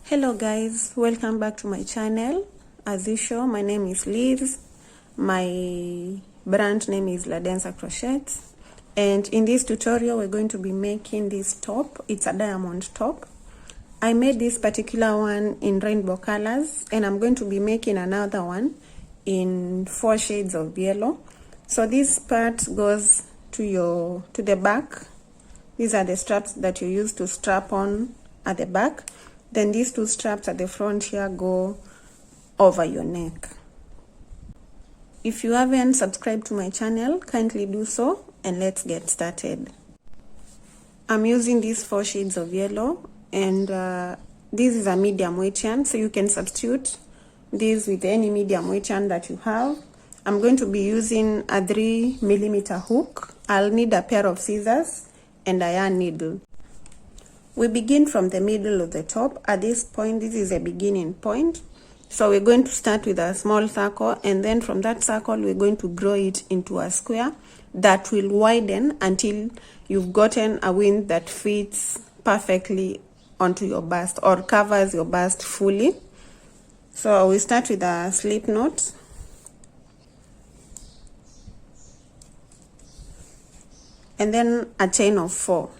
Hello guys, welcome back to my channel. As usual, my name is Liz. My brand name is ladensercrotchets, and in this tutorial we're going to be making this top. It's a diamond top. I made this particular one in rainbow colors, and I'm going to be making another one in 4 shades of yellow. So this part goes to the back. These are the straps that you use to strap on at the back. Then these 2 straps at the front here go over your neck. If you haven't subscribed to my channel, kindly do so, and let's get started. I'm using these 4 shades of yellow, and this is a medium weight yarn, so you can substitute this with any medium weight yarn that you have. I'm going to be using a 3mm hook. I'll need a pair of scissors and a yarn needle. We begin from the middle of the top. At this point, this is a beginning point. So we're going to start with a small circle, and then from that circle, we're going to draw it into a square that will widen until you've gotten a wind that fits perfectly onto your bust or covers your bust fully. So we start with a slip knot. And then a chain of 4.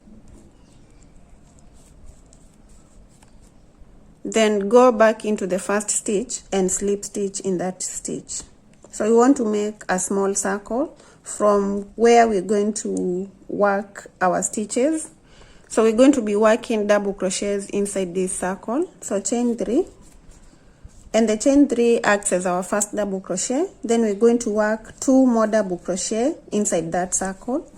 Then go back into the first stitch and slip stitch in that stitch. So we want to make a small circle from where we're going to work our stitches. So we're going to be working double crochets inside this circle. So chain 3, and the chain 3 acts as our first double crochet. Then we're going to work 2 more double crochet inside that circle.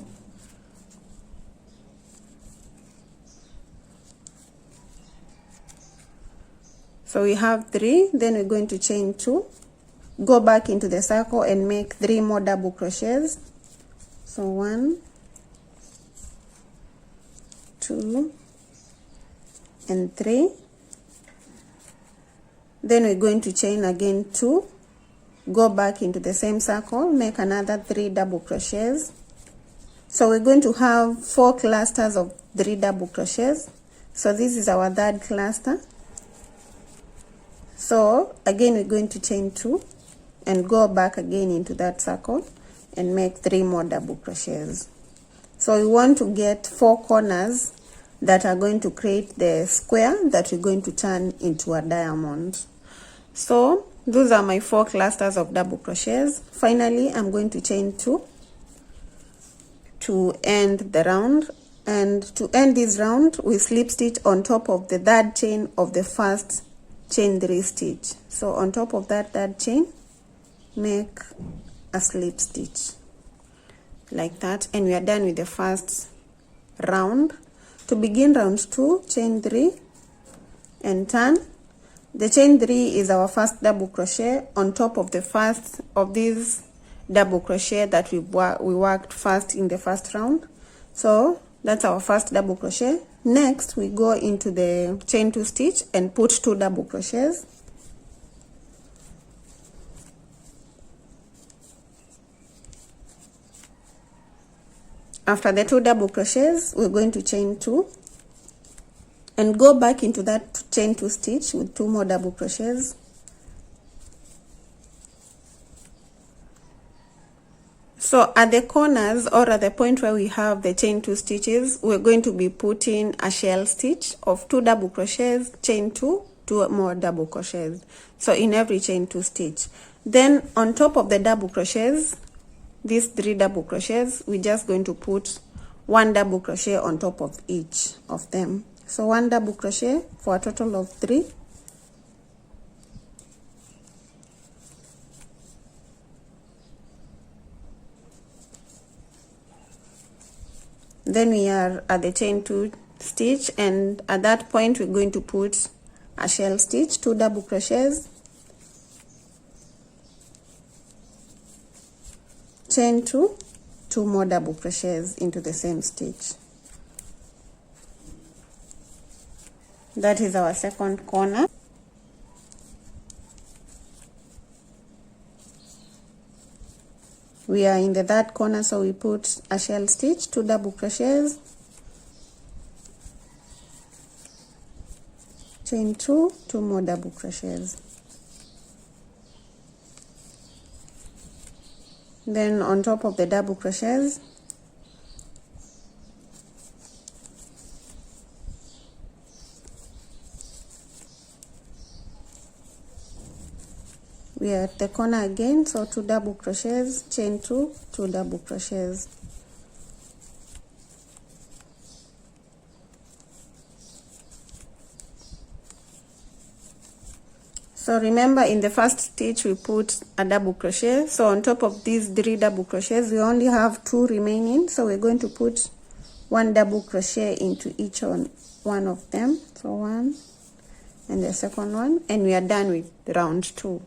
So we have 3, then we're going to chain 2, go back into the circle and make 3 more double crochets. So 1, 2, and 3. Then we're going to chain again 2, go back into the same circle, make another 3 double crochets. So we're going to have 4 clusters of 3 double crochets. So this is our 3rd cluster. So again, we're going to chain 2 and go back again into that circle and make 3 more double crochets. So we want to get 4 corners that are going to create the square that we're going to turn into a diamond. So those are my 4 clusters of double crochets. Finally, I'm going to chain 2 to end the round. And to end this round, we slip stitch on top of the 3rd chain of the first chain 3 stitch. So on top of that 3rd chain, make a slip stitch like that, and we are done with the first round. To begin round 2, chain 3 and turn. The chain 3 is our first double crochet on top of the first of these double crochet that we worked first in the first round. So that's our first double crochet. Next, we go into the chain 2 stitch and put 2 double crochets. After the 2 double crochets, we're going to chain 2 and go back into that chain 2 stitch with 2 more double crochets. So at the corners, or at the point where we have the chain 2 stitches, we're going to be putting a shell stitch of 2 double crochets, chain 2, 2 more double crochets. So in every chain 2 stitch. Then on top of the double crochets, these 3 double crochets, we're just going to put 1 double crochet on top of each of them. So 1 double crochet for a total of 3. Then we are at the chain 2 stitch, and at that point we're going to put a shell stitch, 2 double crochets, chain 2, 2 more double crochets into the same stitch. That is our second corner. We are in the 3rd corner, so we put a shell stitch, 2 double crochets, chain 2, 2 more double crochets. Then on top of the double crochets, we are at the corner again, so 2 double crochets, chain 2, 2 double crochets. So remember, in the first stitch we put a double crochet, so on top of these 3 double crochets we only have 2 remaining, so we're going to put 1 double crochet into each one of them. So 1 and the second one, and we are done with round 2.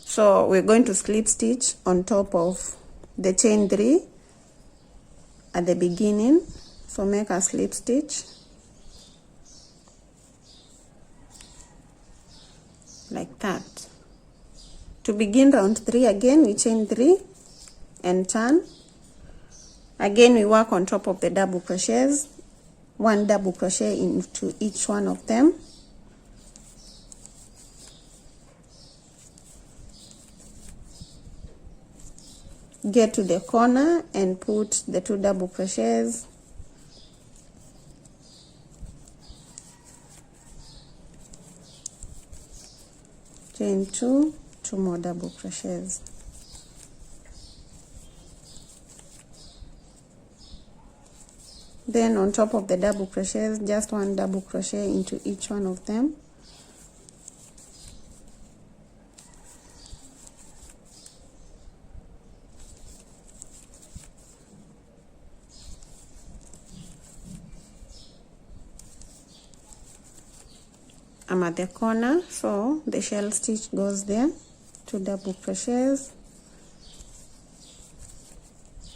So we're going to slip stitch on top of the chain 3 at the beginning. So make a slip stitch like that. To begin round 3 again, we chain 3 and turn. Again we work on top of the double crochets, 1 double crochet into each one of them. Get to the corner and put the 2 double crochets. Chain 2, 2 more double crochets. Then on top of the double crochets, just 1 double crochet into each one of them. I'm at the corner, so the shell stitch goes there, 2 double crochets,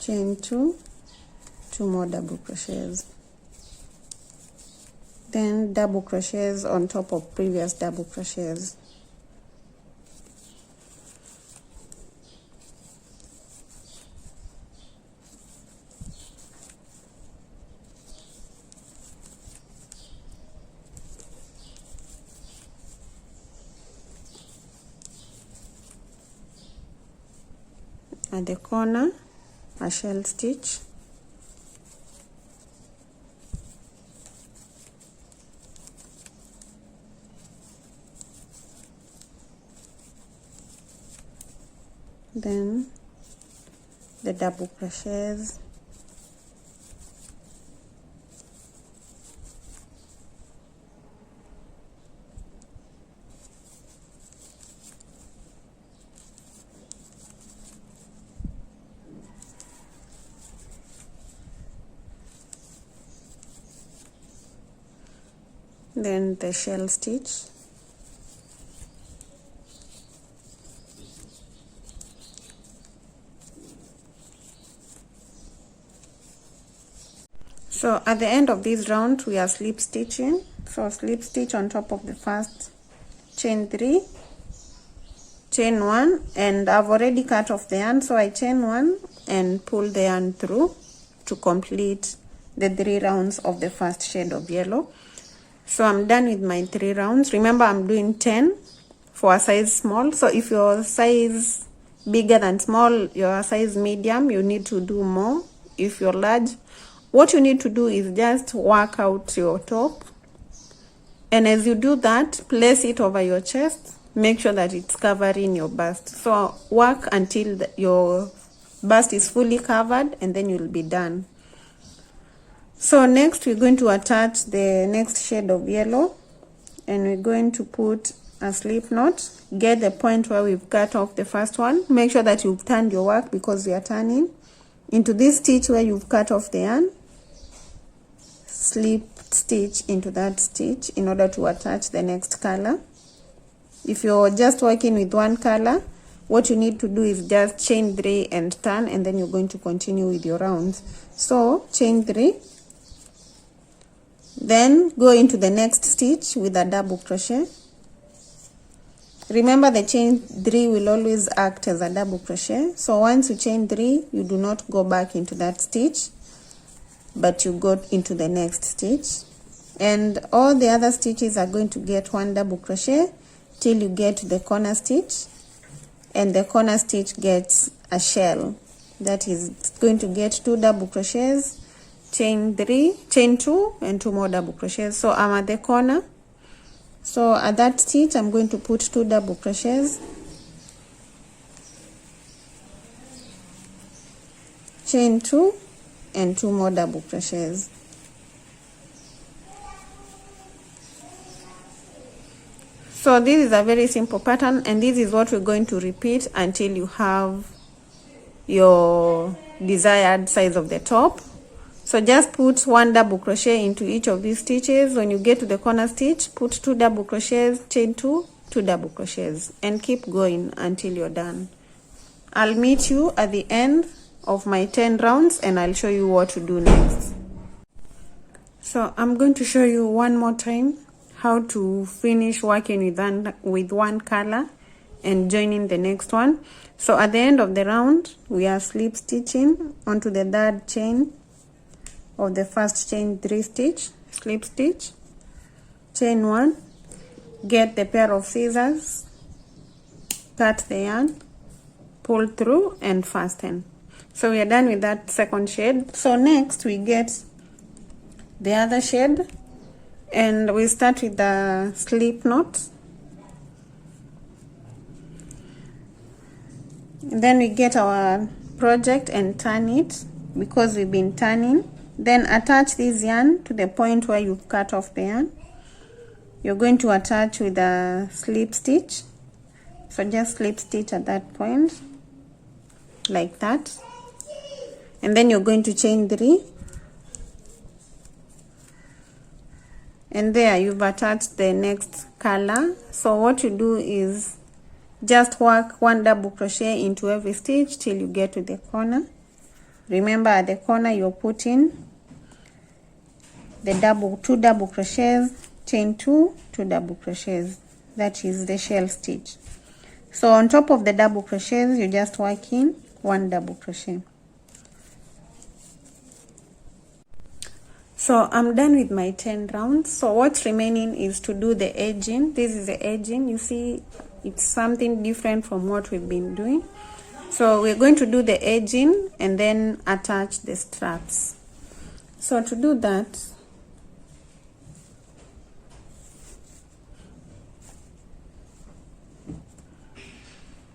chain 2, 2 more double crochets, then double crochets on top of previous double crochets. At the corner, a shell stitch, then the double crochets, then the shell stitch, so at the end of this round we are slip stitching. So slip stitch on top of the first chain 3, chain 1, and I've already cut off the yarn, so I chain 1 and pull the yarn through to complete the 3 rounds of the first shade of yellow. So I'm done with my 3 rounds. Remember, I'm doing 10 for a size small. So if your size bigger than small, your size medium, you need to do more. If you're large, what you need to do is just work out your top. And as you do that, place it over your chest. Make sure that it's covering your bust. So work until your bust is fully covered, and then you'll be done. So next we're going to attach the next shade of yellow, and we're going to put a slip knot. Get the point where we've cut off the first one. Make sure that you've turned your work, because we are turning into this stitch where you've cut off the yarn. Slip stitch into that stitch in order to attach the next color. If you're just working with one color, what you need to do is just chain 3 and turn, and then you're going to continue with your rounds. So chain 3, then go into the next stitch with a double crochet. Remember, the chain 3 will always act as a double crochet. So once you chain 3, you do not go back into that stitch, but you go into the next stitch and all the other stitches are going to get 1 double crochet till you get to the corner stitch, and the corner stitch gets a shell. That is going to get 2 double crochets, chain 3, chain 2, and 2 more double crochets. So I'm at the corner, so at that stitch I'm going to put 2 double crochets, chain 2, and 2 more double crochets. So this is a very simple pattern, and this is what we're going to repeat until you have your desired size of the top. So just put 1 double crochet into each of these stitches. When you get to the corner stitch, put 2 double crochets, chain 2, 2 double crochets, and keep going until you're done. I'll meet you at the end of my 10 rounds and I'll show you what to do next. So I'm going to show you one more time how to finish working with one color and joining the next one. So at the end of the round, we are slip stitching onto the 3rd chain of the first chain 3 stitch, slip stitch, chain 1, get the pair of scissors, cut the yarn, pull through, and fasten. So we are done with that second shade. So next we get the other shade, and we start with the slip knot. And then we get our project and turn it because we've been turning. Then attach this yarn to the point where you've cut off the yarn. You're going to attach with a slip stitch. So just slip stitch at that point, like that. And then you're going to chain 3. And there you've attached the next color. So what you do is just work 1 double crochet into every stitch till you get to the corner. Remember, at the corner you're putting the 2 double crochets, chain 2, 2 double crochets. That is the shell stitch. So on top of the double crochets, you're just working 1 double crochet. So I'm done with my 10 rounds. So what's remaining is to do the edging. This is the edging. You see, it's something different from what we've been doing. So we're going to do the edging and then attach the straps. So to do that,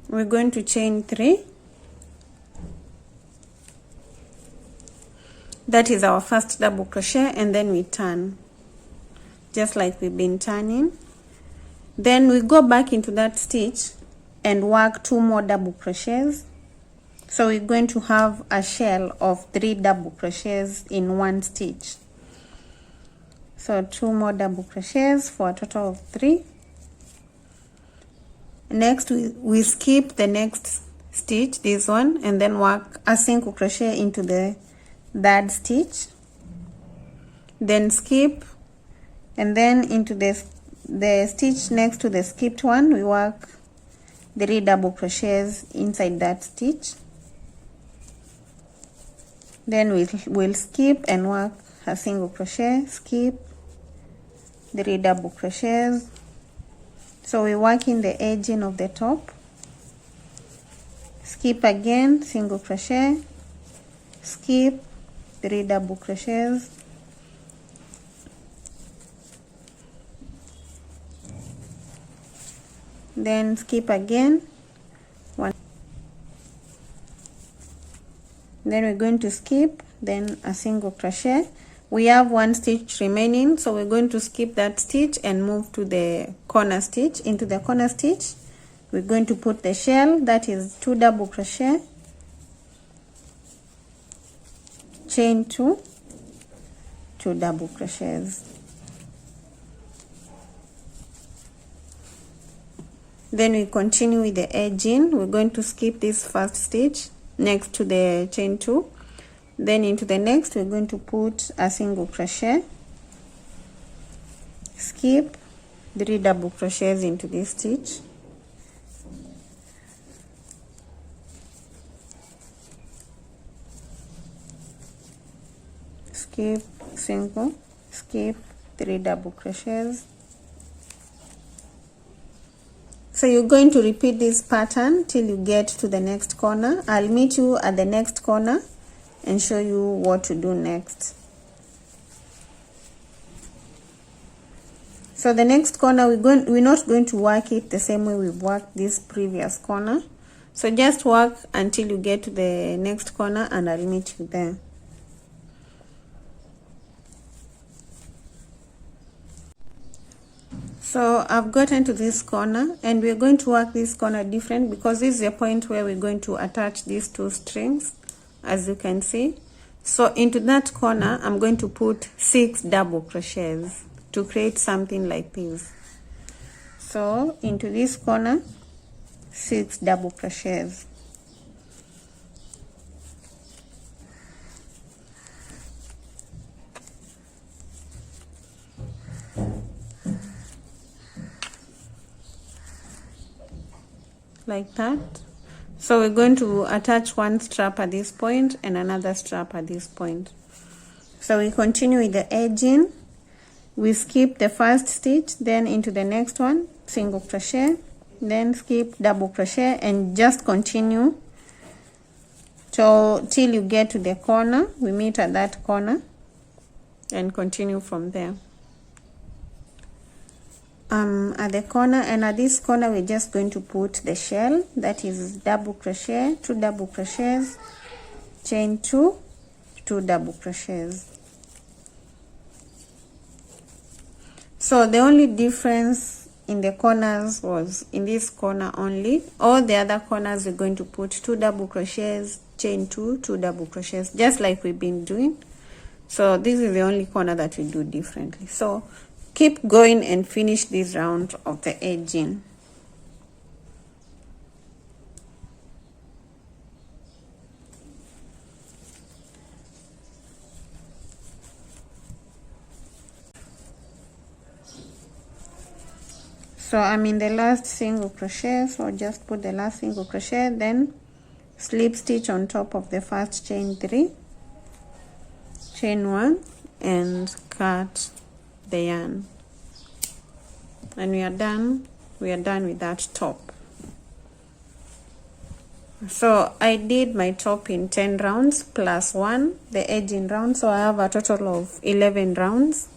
we're going to chain 3. That is our first double crochet, and then we turn just like we've been turning. Then we go back into that stitch and work 2 more double crochets. So we're going to have a shell of 3 double crochets in 1 stitch. So 2 more double crochets for a total of 3. Next we skip the next stitch, this one, and then work a single crochet into the 3rd stitch, then skip, and then into the stitch next to the skipped one we work 3 double crochets inside that stitch. Then we'll skip and work a single crochet, skip, 3 double crochets. So we work in the edging of the top, skip again, single crochet, skip, 3 double crochets, then skip again, 1, then we're going to skip, then a single crochet. We have 1 stitch remaining, so we're going to skip that stitch and move to the corner stitch. Into the corner stitch we're going to put the shell, that is 2 double crochet, chain 2, 2 double crochets. Then we continue with the edging. We're going to skip this first stitch next to the chain 2. Then into the next we're going to put a single crochet, skip, 3 double crochets into this stitch, skip, single, skip, 3 double crochets. So you're going to repeat this pattern till you get to the next corner. I'll meet you at the next corner and show you what to do next. So the next corner, we're not going to work it the same way we've worked this previous corner. So just work until you get to the next corner and I'll meet you there. So I've gotten to this corner and we're going to work this corner different because this is the point where we're going to attach these 2 strings, as you can see. So into that corner, I'm going to put 6 double crochets to create something like this. So into this corner, 6 double crochets. Like that. So we're going to attach one strap at this point and another strap at this point. So we continue with the edging. We skip the first stitch, then into the next one, single crochet, then skip double crochet, and just continue till you get to the corner. We meet at that corner and continue from there. At the corner, and at this corner we're just going to put the shell, that is double crochet, 2 double crochets, chain 2, 2 double crochets. So the only difference in the corners was in this corner only. All the other corners we're going to put 2 double crochets, chain 2, 2 double crochets, just like we've been doing. So this is the only corner that we do differently. So keep going and finish this round of the edging. So I'm in the last single crochet, so just put the last single crochet, then slip stitch on top of the first chain 3, chain 1, and cut the yarn, and we are done with that top. So I did my top in 10 rounds plus 1 the edging round, so I have a total of 11 rounds,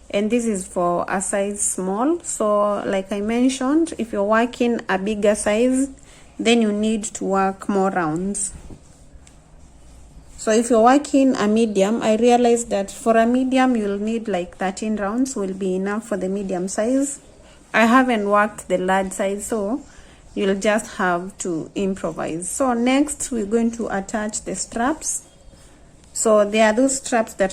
and this is for a size small. So like I mentioned, if you're working a bigger size, then you need to work more rounds. So if you're working a medium, I realized that for a medium you'll need like 13 rounds will be enough for the medium size. I haven't worked the large size, so you'll just have to improvise. So next we're going to attach the straps. So there are those straps that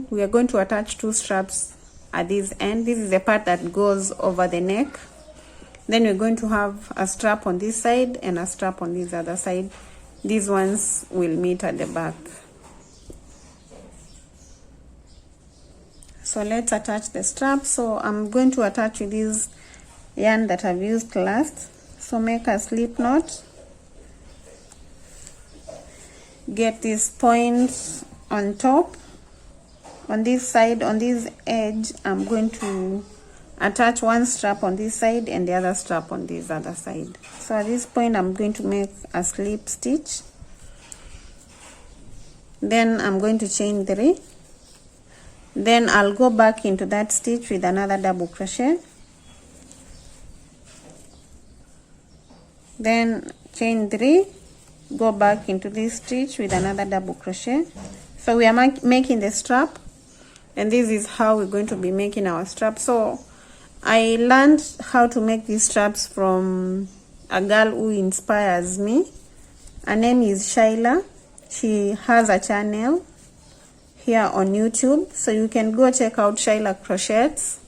we are going to attach 2 straps at this end. This is the part that goes over the neck. Then we're going to have a strap on this side and a strap on this other side. These ones will meet at the back. So let's attach the strap. So I'm going to attach with this yarn that I've used last. So make a slip knot. Get this point on top. On this side, on this edge, I'm going to attach one strap on this side and the other strap on this other side. So at this point I'm going to make a slip stitch, then I'm going to chain 3, then I'll go back into that stitch with another double crochet, then chain 3, go back into this stitch with another double crochet. So we are making the strap, and this is how we're going to be making our strap. So I learned how to make these straps from a girl who inspires me. Her name is Shyla. She has a channel here on YouTube, so you can go check out Shyla Crochets.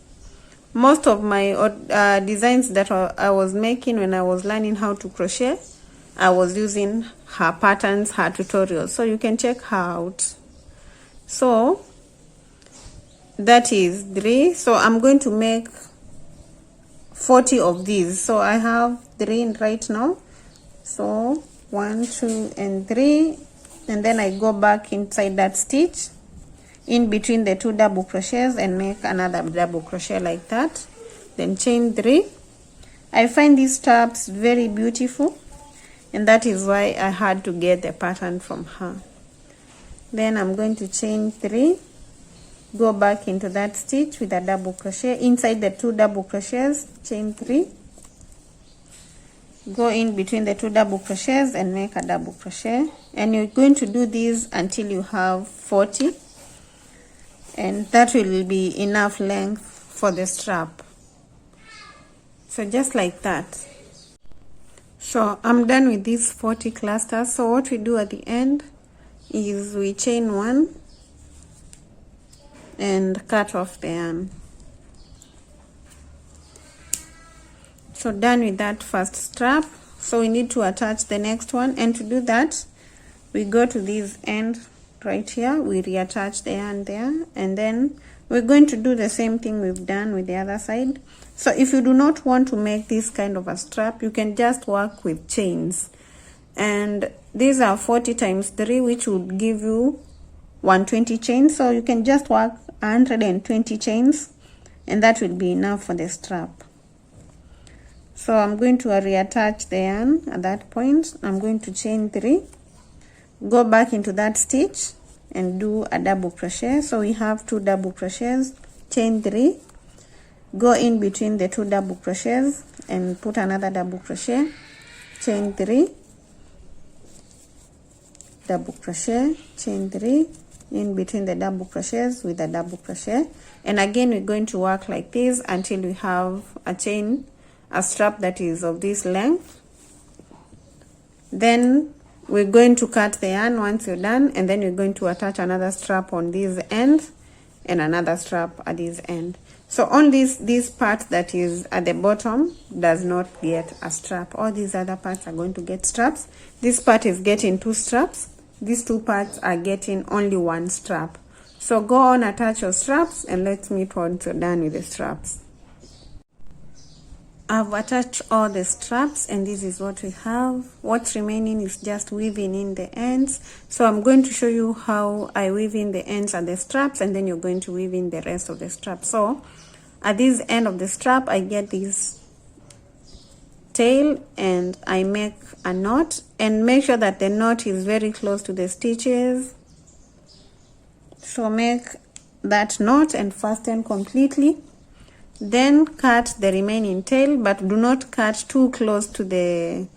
Most of my designs that I was making when I was learning how to crochet, I was using her patterns, her tutorials, so you can check her out. So that is 3. So I'm going to make 40 of these. So I have 3 right now. So 1, 2, and 3, and then I go back inside that stitch in between the 2 double crochets and make another double crochet like that, then chain 3. I find these straps very beautiful, and that is why I had to get the pattern from her. Then I'm going to chain 3, go back into that stitch with a double crochet inside the 2 double crochets, chain 3, go in between the 2 double crochets and make a double crochet, and you're going to do this until you have 40, and that will be enough length for the strap. So just like that. So I'm done with these 40 clusters. So what we do at the end is we chain 1 and cut off the yarn. So done with that first strap. So we need to attach the next one, and to do that we go to this end right here, we reattach the yarn there, and then we're going to do the same thing we've done with the other side. So if you do not want to make this kind of a strap, you can just work with chains, and these are 40 times 3, which would give you 120 chains. So you can just work 120 chains, and that will be enough for the strap. So I'm going to reattach the yarn. At that point I'm going to chain 3, go back into that stitch and do a double crochet. So we have 2 double crochets, chain 3, go in between the 2 double crochets and put another double crochet, chain 3, double crochet, chain 3, in between the double crochets with a double crochet, and again we're going to work like this until we have a strap that is of this length. Then we're going to cut the yarn once you're done, and then you're going to attach another strap on this end and another strap at this end. So on this part that is at the bottom does not get a strap. All these other parts are going to get straps. This part is getting 2 straps. These 2 parts are getting only 1 strap. So go on, attach your straps, and let's meet once you're done with the straps. I've attached all the straps, and this is what we have. What's remaining is just weaving in the ends. So I'm going to show you how I weave in the ends at the straps, and then you're going to weave in the rest of the straps. So at this end of the strap, I get this tail and I make a knot, and make sure that the knot is very close to the stitches. So make that knot and fasten completely. Then cut the remaining tail, but do not cut too close to the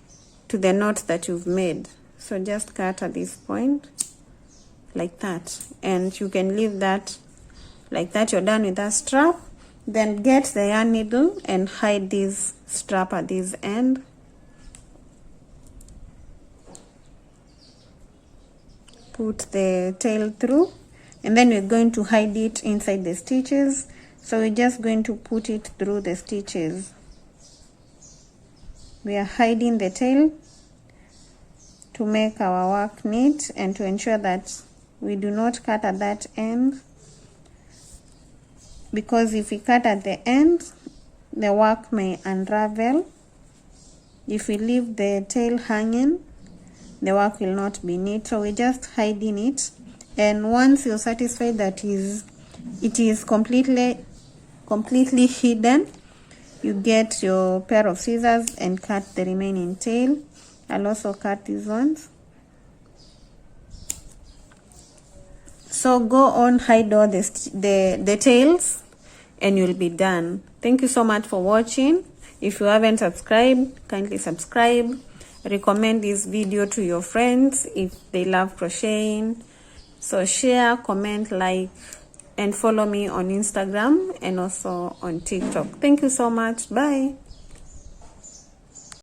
knot that you've made. So just cut at this point like that, and you can leave that like that. You're done with that strap. Then get the yarn needle and hide this strap at this end. Put the tail through, and then we're going to hide it inside the stitches. So we're just going to put it through the stitches. We are hiding the tail to make our work neat and to ensure that we do not cut at that end, because if we cut at the end, the work may unravel. If we leave the tail hanging, the work will not be neat. So we're just hiding it, and once you're satisfied that it is completely hidden, you get your pair of scissors and cut the remaining tail. I'll also cut these ones. So go on, hide all the tails, and you'll be done. Thank you so much for watching. If you haven't subscribed, kindly subscribe. Recommend this video to your friends if they love crocheting. So share, comment, like, and follow me on Instagram and also on TikTok. Thank you so much. Bye.